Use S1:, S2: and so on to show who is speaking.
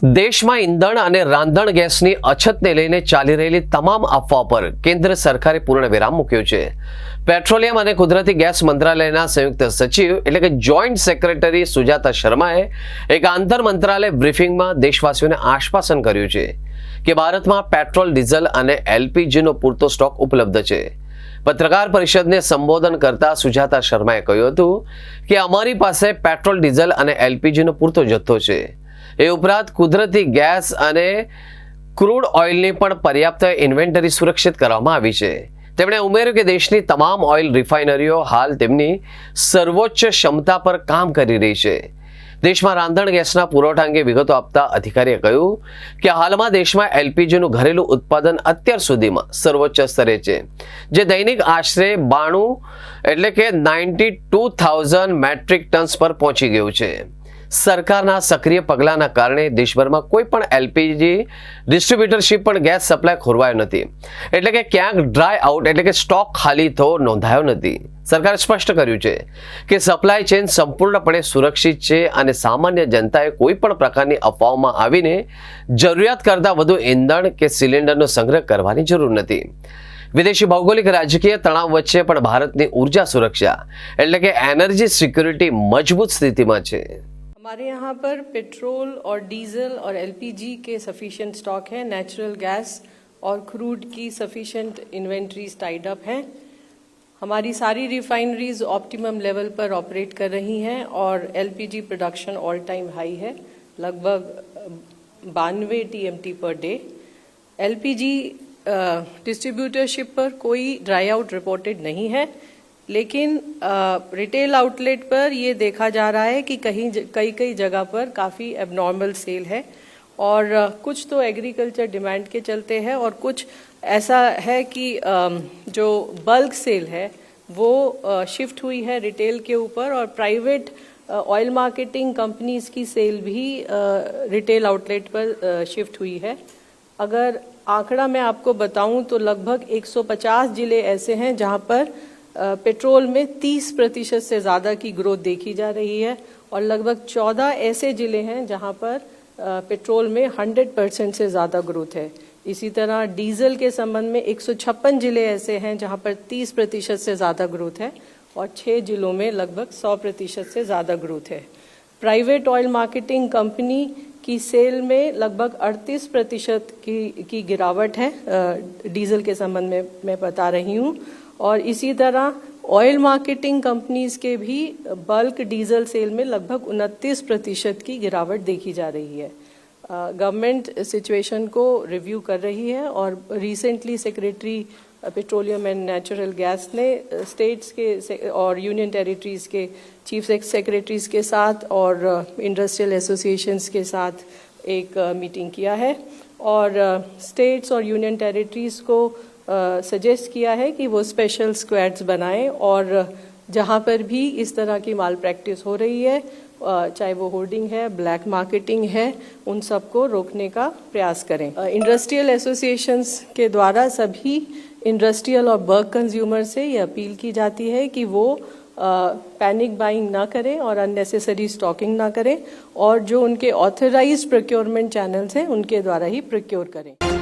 S1: દેશમાં ઈંધણ અને રાંધણ ગેસની અછતને લઈને ચાલી રહેલી તમામ અફવા પર કેન્દ્ર સરકારે પૂર્ણ વિરામ મૂક્યો છે। પેટ્રોલિયમ અને કુદરતી ગેસ મંત્રાલયના સંયુક્ત સચિવ એટલે કે જોઈન્ટ સેક્રેટરી સુજાતા શર્માએ એક આંતર મંત્રાલય બ્રીફિંગમાં દેશવાસીઓને આશ્વાસન કર્યું છે કે ભારતમાં પેટ્રોલ, ડીઝલ અને એલપીજીનો પૂરતો સ્ટોક ઉપલબ્ધ છે। પત્રકાર પરિષદને સંબોધન કરતા સુજાતા શર્માએ કહ્યું હતું કે અમારી પાસે પેટ્રોલ, ડીઝલ અને એલપીજીનો પૂરતો જથ્થો છે। એ ઉપરાંત કુદરતી ગેસ અને ક્રૂડ ઓઇલની પણ પર્યાપ્ત ઇન્વેન્ટરી સુરક્ષિત કરવામાં આવી છે। તેમણે ઉમેર્યું કે દેશની તમામ ઓઇલ રિફાઇનરીઓ હાલ તેમની સર્વોચ્ચ ક્ષમતા પર કામ કરી રહી છે। દેશમાં રાંધણ ગેસના પુરવઠા અંગે વિગતો આપતા અધિકારીએ કહ્યું કે હાલમાં દેશમાં એલપીજીનું ઘરેલું ઉત્પાદન અત્યાર સુધીમાં સર્વોચ્ચ સ્તરે છે, જે દૈનિક આશરે 92,000 મેટ્રિક ટન્સ પર પહોંચી ગયું છે। સરકારના સક્રિય પગલાંના કારણે દેશભરમાં કોઈ પણ એલપીજી ડિસ્ટ્રીબ્યુટરશીપ પણ ગેસ સપ્લાય ખોરવાયો નથી, એટલે કે ક્યાંક ડ્રાય આઉટ એટલે કે સ્ટોક ખાલી થવો નોંધાયો નથી। સરકારે સ્પષ્ટ કર્યું છે કે સપ્લાય ચેઇન સંપૂર્ણપણે સુરક્ષિત છે અને સામાન્ય જનતાએ કોઈ પણ પ્રકારની અફવાઓમાં આવીને જરૂરિયાત કરતાં વધુ ઈંધણ કે સિલિન્ડરનો સંગ્રહ કરવાની જરૂર નથી। વિદેશી ભૌગોલિક રાજકીય તણાવ વચ્ચે પણ ભારતની ઉર્જા સુરક્ષા એટલે કે એનર્जी સિક્योरिटी મજબૂત સ્થિતિમાં છે।
S2: हमारे यहाँ पर पेट्रोल और डीजल और एलपीजी के सफिशिएंट स्टॉक है। नेचुरल गैस और क्रूड की सफिशिएंट इन्वेंट्रीज टाइड अप हैं। हमारी सारी रिफाइनरीज ऑप्टिमम लेवल पर ऑपरेट कर रही हैं और LPG production all time high है, लगभग 92 TMT per day. LPG distributorship पर कोई ड्राई आउट रिपोर्टेड नहीं है, लेकिन रिटेल आउटलेट पर ये देखा जा रहा है कि कई जगह पर काफ़ी एबनॉर्मल सेल है और कुछ तो एग्रीकल्चर डिमांड के चलते हैं और कुछ ऐसा है कि जो बल्क सेल है वो शिफ्ट हुई है रिटेल के ऊपर और प्राइवेट ऑयल मार्केटिंग कंपनीज की सेल भी रिटेल आउटलेट पर शिफ्ट हुई है। अगर आंकड़ा मैं आपको बताऊं तो लगभग 150 जिले ऐसे हैं जहां पर पेट्रोल में 30% से ज़्यादा की ग्रोथ देखी जा रही है और लगभग 14 ऐसे ज़िले हैं जहां पर पेट्रोल में 100% से ज़्यादा ग्रोथ है। इसी तरह डीजल के संबंध में 156 ज़िले ऐसे हैं जहां पर 30% से ज़्यादा ग्रोथ है और 6 ज़िलों में लगभग 100% से ज़्यादा ग्रोथ है। प्राइवेट ऑयल मार्केटिंग कंपनी की सेल में लगभग 38% की गिरावट है डीजल के संबंध में मैं बता रही हूँ। और इसी तरह ऑयल मार्केटिंग कंपनीज के भी बल्क डीजल सेल में लगभग 29% की गिरावट देखी जा रही है। गवर्नमेंट सिचुएशन को रिव्यू कर रही है और recently secretary petroleum and natural gas ने स्टेट्स के और यूनियन टेरिटरीज के चीफ सेक्रेटरीज के साथ और इंडस्ट्रियल एसोसिएशंस के साथ एक मीटिंग किया है और स्टेट्स और यूनियन टेरिटरीज को सजेस्ट किया है कि वो स्पेशल स्क्वाड्स बनाएं और जहां पर भी इस तरह की माल प्रैक्टिस हो रही है, चाहे वो होर्डिंग है, ब्लैक मार्केटिंग है, उन सब को रोकने का प्रयास करें। इंडस्ट्रियल एसोसिएशंस के द्वारा सभी इंडस्ट्रियल और बल्क कंज्यूमर से ये अपील की जाती है कि वो पैनिक बाइंग ना करें और अननेसेसरी स्टॉकिंग ना करें और जो उनके ऑथराइज्ड प्रोक्योरमेंट चैनल्स हैं उनके द्वारा ही प्रोक्योर करें।